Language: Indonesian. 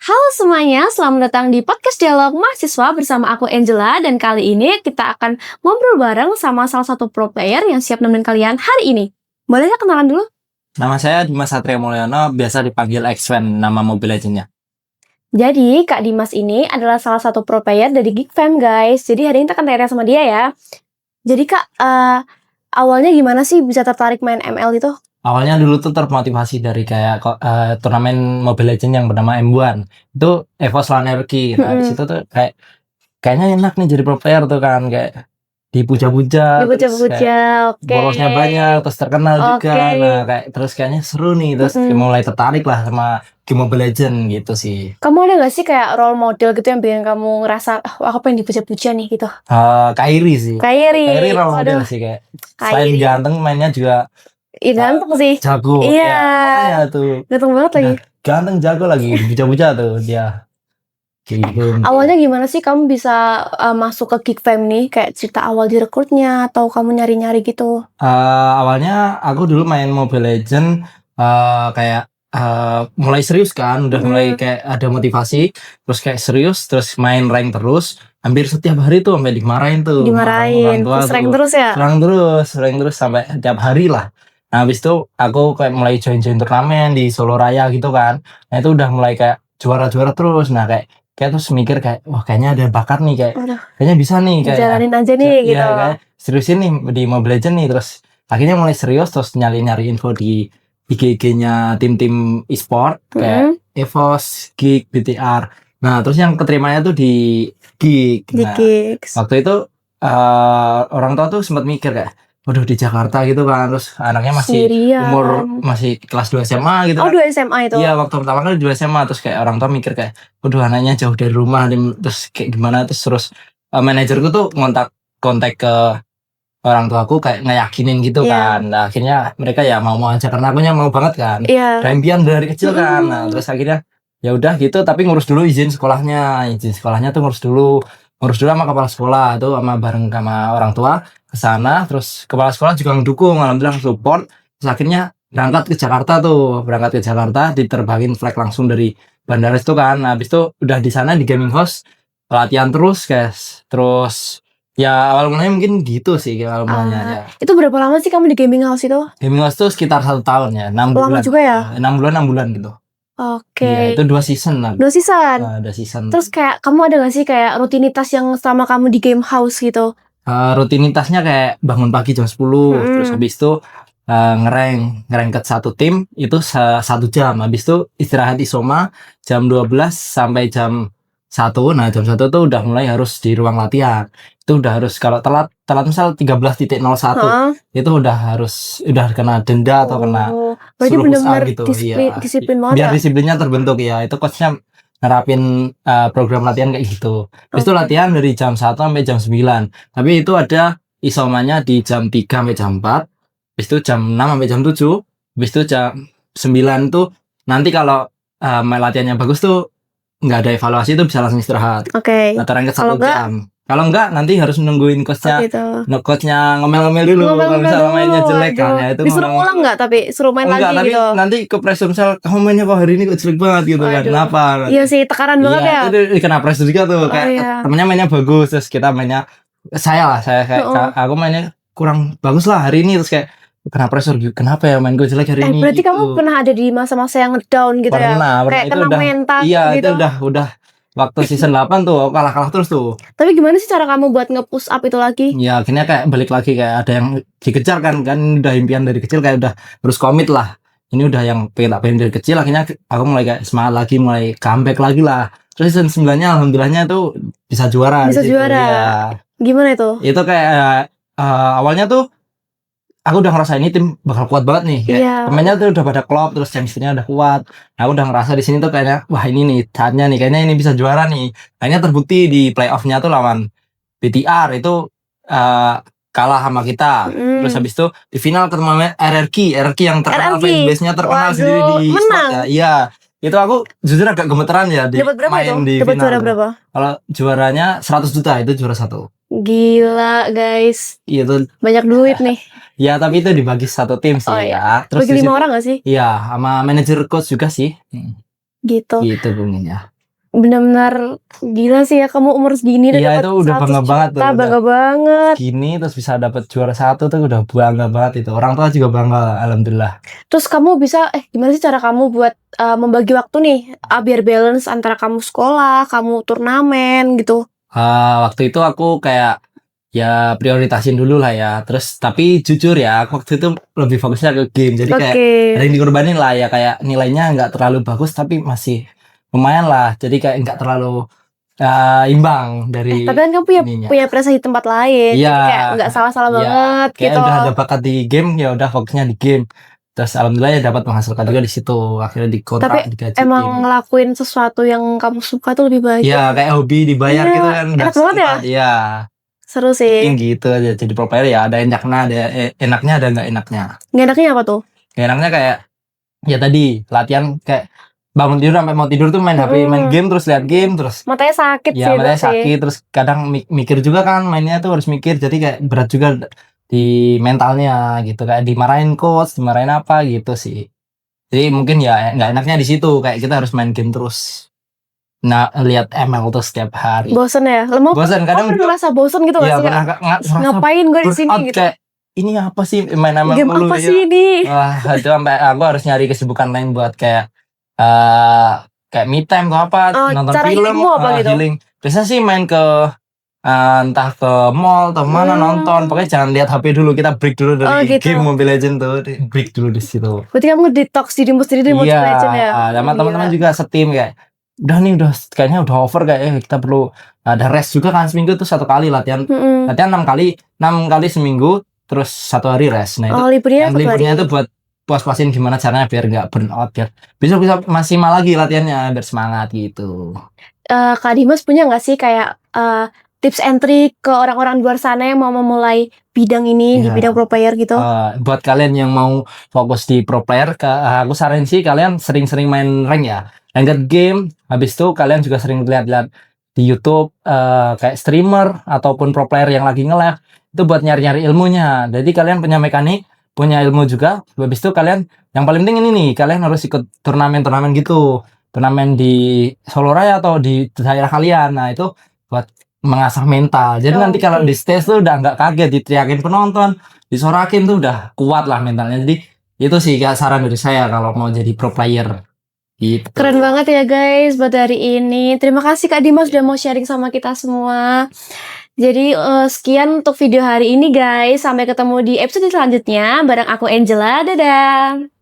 Halo semuanya, selamat datang di podcast Dialog Mahasiswa bersama aku Angela. Dan kali ini kita akan ngobrol bareng sama salah satu pro player yang siap nemenin kalian hari ini. Boleh ya kenalan dulu? Nama saya Dimas Satria Mulyono, biasa dipanggil X-Fan, nama Mobile Legends-nya. Jadi Kak Dimas ini adalah salah satu pro player dari Geek Fam guys. Jadi hari ini kita akan tanya sama dia ya. Jadi Kak, awalnya gimana sih bisa tertarik main ML itu? Awalnya dulu tuh termotivasi dari kayak turnamen Mobile Legends yang bernama M1. Itu EVOS LAN RQ. Nah, di situ tuh kayaknya enak nih jadi pro player tuh kan, kayak dipuja-puja, Dipuja-puja, oke. borosnya banyak, terus terkenal juga. Nah, terus kayaknya seru nih, terus mulai tertarik lah sama game Mobile Legends gitu sih. Kamu ada gak sih kayak role model gitu yang bikin kamu ngerasa, aku pengen dipuja-puja nih gitu? Kairi sih. Kairi role model sih kayak. Selain ganteng, mainnya juga iya ganteng sih. jago. Iya. Ya, tuh. Ganteng banget lagi. Ganteng jago lagi, puja-puja tuh dia. Gitu. Awalnya gimana sih kamu bisa masuk ke Geek Fam nih? Kayak cerita awal direkrutnya atau kamu nyari-nyari gitu? Awalnya aku dulu main Mobile Legends kayak mulai serius kan, udah mulai kayak ada motivasi, terus kayak serius, terus main rank terus. Hampir setiap hari tuh sampai dimarahin tuh. Dimarahin, terus rank terus ya? Rank terus sampai tiap hari lah. Nah, habis itu aku kayak mulai join turnamen di Solo Raya gitu kan. Nah, itu udah mulai kayak juara-juara terus. Nah, kayak terus mikir kayak, wah kayaknya ada bakat nih, kayaknya bisa nih. Kayak jalanin aja nih gitu. Iya, kayak seriusin nih di Mobile Legends nih. Terus akhirnya mulai serius, terus nyari-nyari info di IG-nya tim-tim e-sport. Kayak EVOS, Geek, BTR. Nah, terus yang keterimanya tuh di Geek. Di Nah, Geek. waktu itu orang tua tuh sempat mikir kayak, waduh di Jakarta gitu kan, terus anaknya masih umur masih kelas 2 SMA gitu kan. 2 SMA itu? Iya, waktu pertama kali 2 SMA, terus kayak orang tua mikir kayak, waduh anaknya jauh dari rumah, terus kayak gimana, terus manajerku tuh kontak ke orang tuaku kayak ngeyakinin gitu kan. Nah, akhirnya mereka ya mau aja karena akunya mau banget kan. Impian dari kecil kan. Nah, terus akhirnya ya udah gitu, tapi ngurus dulu izin sekolahnya tuh ngurus dulu sama kepala sekolah tuh, bareng sama orang tua ke sana. Terus kepala sekolah juga mendukung, alhamdulillah support. Terus akhirnya berangkat ke Jakarta, diterbangin flight langsung dari bandara itu kan. Nah, habis itu udah di sana di gaming house latihan terus guys. Terus ya awal mulanya mungkin gitu sih awal mulanya ya. Itu berapa lama sih kamu di gaming house itu? Gaming house tuh sekitar 1 tahun ya, 6 bulan. Lama juga ya? 6 bulan gitu. Oke. Iya, itu 2 season lah. 2 season? Nah, 2 season. Terus kayak kamu ada gak sih kayak rutinitas yang selama kamu di game house gitu? Rutinitasnya kayak bangun pagi jam 10, terus habis itu ngereng ke satu tim itu 1 jam. Habis itu istirahat isoma jam 12 sampai jam 1. Nah, jam 1 tuh udah mulai harus di ruang latihan. Itu udah harus, kalau telat misal 13.01 itu udah kena denda atau kena suruh push up gitu. Disiplin banget. Biar disiplinnya terbentuk ya. Itu coachnya nerapin program latihan kayak gitu. Habis itu latihan dari jam 1 sampai jam 9. Tapi itu ada isomanya di jam 3 sampai jam 4. Habis itu jam 6 sampai jam 7. Habis itu jam 9 tuh nanti kalau latihannya bagus tuh nggak ada evaluasi, itu bisa langsung istirahat. Oke. Nah, terangkat 1 jam. Kalau enggak nanti harus nungguin coachnya. Coachnya ngomel-ngomel dulu kalau misalnya mainnya jelek kan ya, itu disuruh ulang nggak, tapi suruh main lagi tapi gitu. Nanti ke pressure, misal kamu mainnya kok hari ini kok jelek banget gitu kan. Kenapa? Iya sih, tekanan banget ya. Itu kena pressure juga tuh, kayak temennya mainnya bagus, terus kita mainnya saya kayak aku mainnya kurang bagus lah hari ini, terus kayak kena pressure, kenapa ya main gue jelek hari ini. Berarti kamu pernah ada di masa-masa yang ngedown gitu ya? Pernah, kayak itu kena udah mental iya, gitu. itu udah waktu season 8 tuh kalah terus tuh. Tapi gimana sih cara kamu buat nge-push up itu lagi? Ya akhirnya kayak balik lagi, kayak ada yang dikejar kan udah impian dari kecil, kayak udah harus komit lah. Ini udah yang pengen dari kecil, akhirnya aku mulai kayak semangat lagi, mulai comeback lagi lah. Terus season 9-nya alhamdulillahnya tuh bisa juara. Ya. Gimana itu? Itu kayak awalnya tuh aku udah ngerasa ini tim bakal kuat banget nih. Pemainnya tuh udah pada klop, terus chemistry-nya udah kuat. Nah, aku udah ngerasa di sini tuh kayaknya, wah ini nih saatnya nih, kayaknya ini bisa juara nih. Akhirnya terbukti di playoff-nya tuh lawan BTR itu kalah sama kita. Terus habis itu di final ketemu RRQ yang terkenal, fanbase-nya terkenal sendiri di menang ya. Iya. Itu aku jujur agak gemeteran ya di main di final. Juara berapa? Kalau juaranya 100 juta, itu juara 1. Gila guys. Iya tuh. Banyak duit nih. Ya, tapi itu dibagi 1 tim sih ya. Terus bagi 5 orang gak sih? Iya, sama manajer coach juga sih. Gitu. Gitu bunyinya. Benar-benar gila sih ya kamu umur segini udah Iya, dapat itu udah 100 bangga banget tuh, juta, udah bangga banget. gini terus bisa dapat juara 1 tuh udah bangga banget itu. Orang tua juga bangga, alhamdulillah. Terus kamu bisa gimana sih cara kamu buat membagi waktu nih biar balance antara kamu sekolah, kamu turnamen gitu? Waktu itu aku kayak ya prioritasin dulu lah ya. Terus tapi jujur ya, aku waktu itu lebih fokusnya ke game. Jadi kayak Oke. ada yang dikorbanin lah ya, kayak nilainya nggak terlalu bagus tapi masih lumayan lah. Jadi kayak nggak terlalu imbang dari Tapi kan kamu punya ininya. punya prestasi di tempat lain, Iya, jadi kayak nggak salah-salah iya. banget Kayak gitu. udah ada bakat di game, ya udah fokusnya di game. Terus alhamdulillah ya dapat menghasilkan juga di situ. Akhirnya Tapi dikontrak, digaji emang tim. ngelakuin sesuatu yang kamu suka tuh lebih baik. Iya, kayak hobi dibayar Iya, gitu kan udah enak banget ya? Iya. Seru Mungkin sih. gitu aja. Jadi pro player ya ada enaknya, ada enaknya, ada nggak enaknya. Nggak enaknya apa tuh? Nggak enaknya kayak ya tadi latihan kayak bangun tidur sampai mau tidur tuh main HP, main game terus lihat game terus Matanya sakit ya sih itu matanya sih. sakit terus kadang mikir juga kan mainnya tuh harus mikir jadi kayak berat juga di mentalnya gitu kayak dimarahin coach, dimarahin apa gitu sih. Jadi mungkin ya nggak enaknya di situ kayak kita harus main game terus. Nah, lihat ML tuh setiap hari. Bosen ya? Lemah Bosan kadang pernah ngerasa bosen gitu iya gak sih? pernah ngerasa Ngapain gue di sini burnout gitu? kayak ini apa sih main ML Game mulu apa ya. sih ini? Wah, itu sampai aku harus nyari kesibukan lain buat kayak kayak me time atau apa, nonton Cara film, healingmu apa gitu? healing. Biasanya sih main ke entah ke mall atau mana nonton. Pokoknya jangan lihat HP dulu, kita break dulu dari gitu. game Mobile Legends tuh, break dulu di situ. Berarti kamu nge-detox dirimu sendiri di Mobile Iya, Legends ya? sama teman-teman juga setim kayak udah nih udah kayaknya udah over kayak kita perlu ada rest juga kan seminggu tuh 1 kali latihan. Latihan 6 kali seminggu terus 1 hari rest. Nah, itu liburnya yang liburnya itu buat puas-puasin gimana caranya biar nggak burn out biar besok bisa maksimal lagi latihannya biar semangat gitu. Kak Dimas punya nggak sih kayak tips and trick ke orang-orang di luar sana yang mau memulai bidang ini di bidang pro player gitu? Buat kalian yang mau fokus di pro player, aku saranin sih kalian sering-sering main rank ya, ranked game. Habis itu kalian juga sering lihat-lihat di YouTube kayak streamer ataupun pro player yang lagi nge-live itu buat nyari-nyari ilmunya. Jadi kalian punya mekanik, punya ilmu juga. Habis itu kalian yang paling penting ini nih, kalian harus ikut turnamen-turnamen gitu. Turnamen di Solo Raya atau di daerah kalian. Nah, itu buat mengasah mental. Jadi nanti kalau di stage tuh udah nggak kaget diteriakin penonton, disorakin tuh udah kuat lah mentalnya. Jadi itu sih kayak saran dari saya kalau mau jadi pro player. Gitu. Keren banget ya guys buat hari ini. Terima kasih Kak Dimas udah mau sharing sama kita semua. Jadi sekian untuk video hari ini guys. Sampai ketemu di episode selanjutnya bareng aku Angela. Dadah.